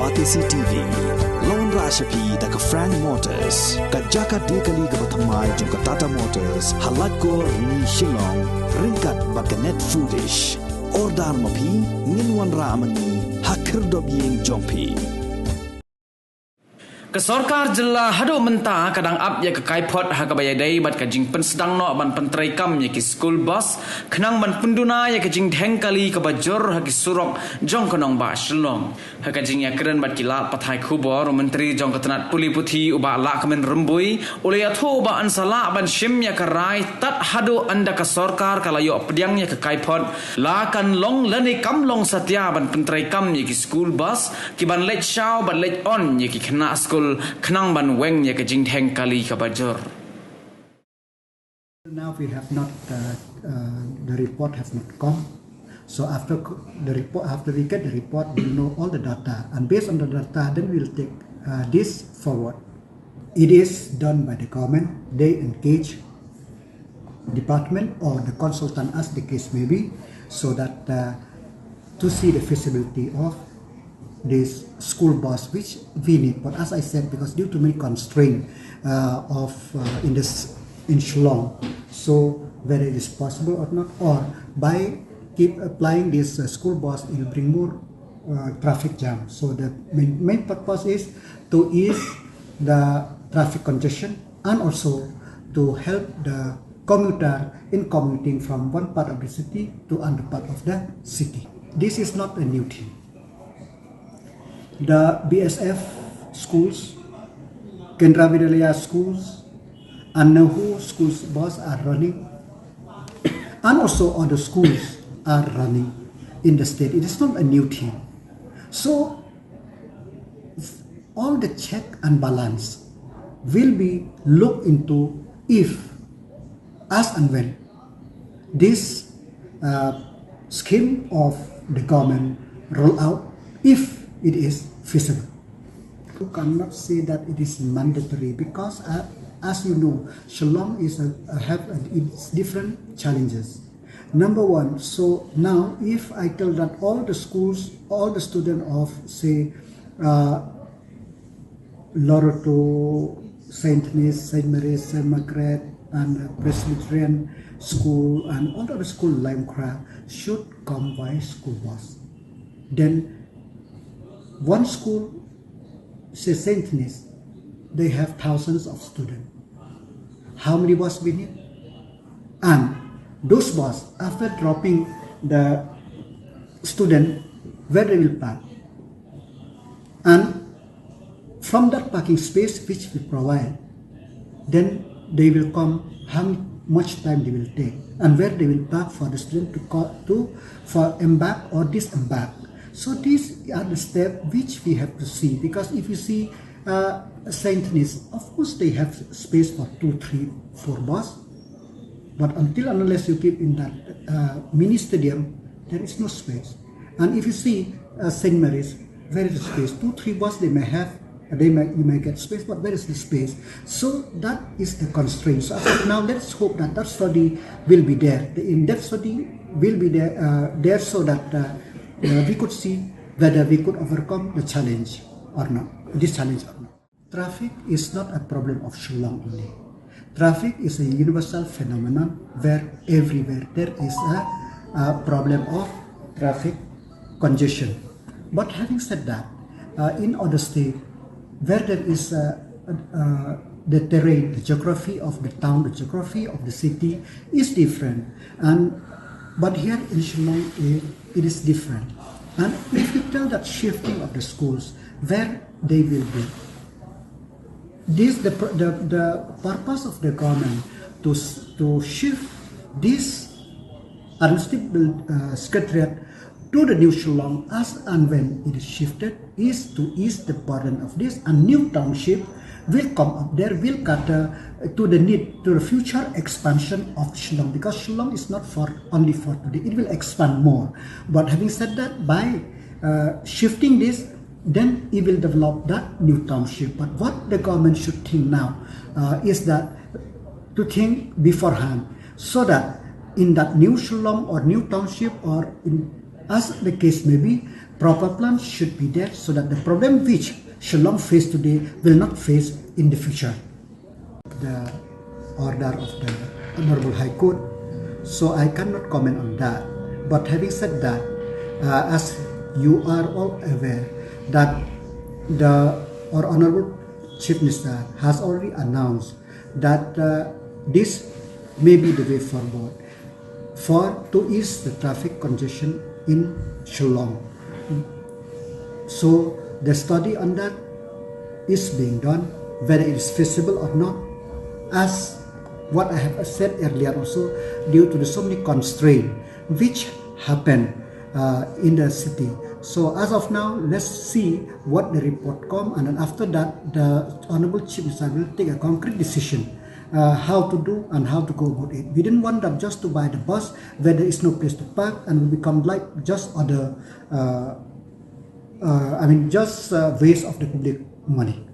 Batisi TV Lone Rashapi Daka Frank Motors Kajaka Dekali Gabatamai Junka Tata Motors Halatko Ni Shillong Ringkat Bakanet Foodish Ordar Mapi Ninwan Ramani Hakir Dobiying Jompi ke Sorkar jela hadu mentah kadang up ya ke Kaiphod ha ke bayadai bat ke jing pen sedang no ban Pyntreikam ya ke school bus kenang ban penduna ya ke jing dheng kali ke bajor ha ke surok jong kenong ba Shillong ha ke jing ya keren bat kilat pathai khubor menteri jong ketenat puli puthi uba la kemen rembui oleh ya thu ba ansala ban shim ya ke rai tat hadu anda ke Sorkar kalayo pediang ya ke Kaiphod la kan long lani kam long satya ban Pyntreikam ya ke school bus ki ban let shaw ban let on ya ki kena school kenang ban weng ya ke jing heng kali ka bajor. Now we have not the report has not come. So after we get the report, we'll know all the data, and based on the data, then we'll take this forward. It is done by the government. They engage department or the consultant, as the case may be, so that to see the feasibility of this school bus, which we need. But as I said, because due to many constraints in Shillong, so whether it is possible or not, or by keep applying this school bus, it will bring more traffic jam. So the main purpose is to ease the traffic congestion and also to help the commuter in commuting from one part of the city to another part of the city. This is not a new thing. The BSF schools, Kendra Vidyalaya schools, and Nahu schools bus are running, and also other schools are running in the state. It is not a new thing. So all the check and balance will be looked into if, as and when this scheme of the government roll out, if it is feasible. You cannot say that it is mandatory because, as you know, Shillong have its different challenges. Number one, so now if I tell that all the schools, all the students of say Loroto, Saint Nis, Saint Mary's, Saint Margaret, and Presbyterian school and all other school Limecraft should come by school bus, then one school, say Saint Nis, they have thousands of students. How many buses we need? And those buses, after dropping the student, where they will park? And from that parking space which we provide, then they will come, how much time they will take, and where they will park for the student for embark or disembark. So these are the steps which we have to see, because if you see Saint Nis, of course they have space for 2, 3, 4 buses, but until and unless you keep in that mini stadium, there is no space. And if you see Saint Mary's, where is the space? 2, 3 buses they may have, you may get space, but where is the space? So that is the constraint. So now let's hope that that study will be there. The in-depth study will be there so that we could see whether we could overcome the challenge or not, this challenge or not. Traffic is not a problem of Shillong only. Traffic is a universal phenomenon where everywhere there is a problem of traffic congestion. But having said that, in other states where there is the terrain, the geography of the town, the geography of the city is different, but here in Shillong it is different. And if you tell that shifting of the schools, where they will be, the purpose of the government to shift this administrative secretariat to the new Shillong as and when it is shifted is to ease the burden of this, and new township will come up there, will cater to the need, to the future expansion of Shillong, because Shillong is not only for today, it will expand more. But having said that, by shifting this, then it will develop that new township. But what the government should think now is that to think beforehand, so that in that new Shillong or new township or in as the case may be, proper plan should be there so that the problem which Shillong face today will not face in the future. The order of the Honorable High Court, so I cannot comment on that. But having said that, as you are all aware that our Honorable Chief Minister has already announced that this may be the way forward to ease the traffic congestion in Shillong. So the study on that is being done, whether it is feasible or not. As what I have said earlier also, due to the so many constraints which happen in the city. So as of now, let's see what the report comes, and then after that, the Honorable Chief Minister will take a concrete decision how to do and how to go about it. We didn't want them just to buy the bus where there is no place to park and will become like just other, just waste of the public money.